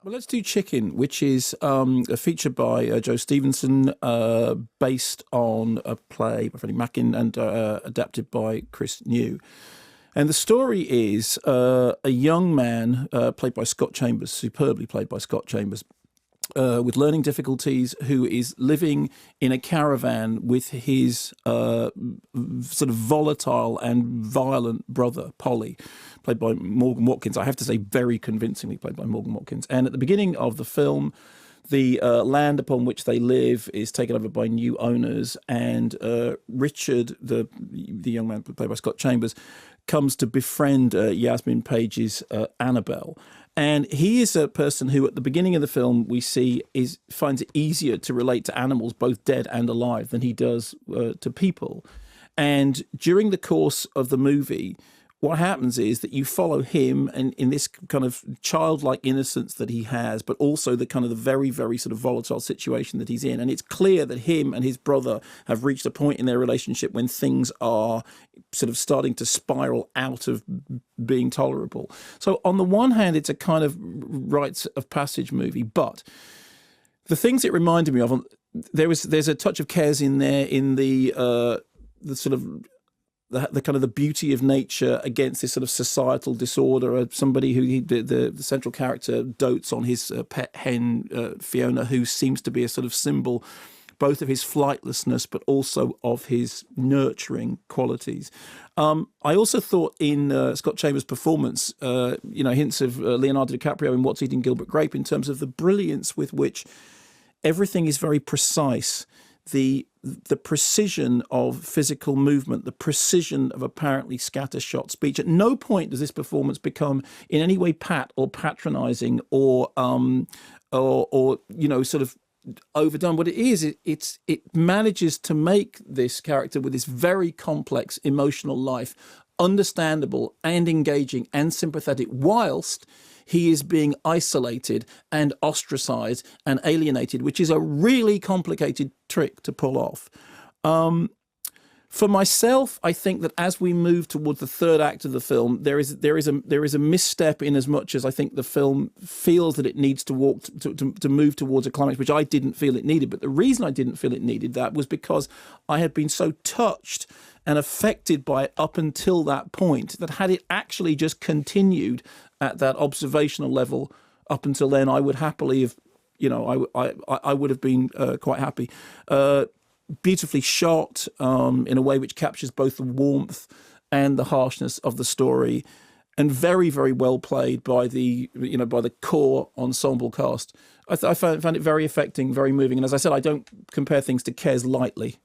Well, let's do Chicken, which is a feature by Joe Stevenson, based on a play by Freddie Mackin and adapted by Chris New. And the story is a young man played by Scott Chambers, superbly played by Scott Chambers, with learning difficulties, who is living in a caravan with his sort of volatile and violent brother, Polly, played by Morgan Watkins. I have to say, very convincingly played by Morgan Watkins. And at the beginning of the film, the land upon which they live is taken over by new owners, and Richard, the young man played by Scott Chambers, comes to befriend Yasmin Page's Annabel. And he is a person who, at the beginning of the film, we see finds it easier to relate to animals, both dead and alive, than he does to people. And during the course of the movie, what happens is that you follow him and in this kind of childlike innocence that he has, but also the kind of the very, very sort of volatile situation that he's in. And it's clear that him and his brother have reached a point in their relationship when things are sort of starting to spiral out of being tolerable. So on the one hand, it's a kind of rites of passage movie, but the things it reminded me of, there's a touch of Kes in there, in the sort of the kind of the beauty of nature against this sort of societal disorder. Somebody who the central character dotes on his pet hen, Fiona, who seems to be a sort of symbol both of his flightlessness but also of his nurturing qualities. I also thought in Scott Chambers' performance, hints of Leonardo DiCaprio in What's Eating Gilbert Grape, in terms of the brilliance with which everything is very precise. The precision of physical movement, the precision of apparently scattershot speech. At no point does this performance become in any way pat or patronising or sort of overdone. What it is, it manages to make this character with this very complex emotional life understandable and engaging and sympathetic, whilst he is being isolated and ostracized and alienated, which is a really complicated trick to pull off. For myself, I think that as we move towards the third act of the film, there is a misstep, in as much as I think the film feels that it needs to move towards a climax, which I didn't feel it needed. But the reason I didn't feel it needed that was because I had been so touched and affected by it up until that point, that had it actually just continued at that observational level up until then, I would happily have, I would have been quite happy. Beautifully shot in a way which captures both the warmth and the harshness of the story, and very, very well played by the core ensemble cast. I found it very affecting, very moving. And as I said, I don't compare things to Kes lightly.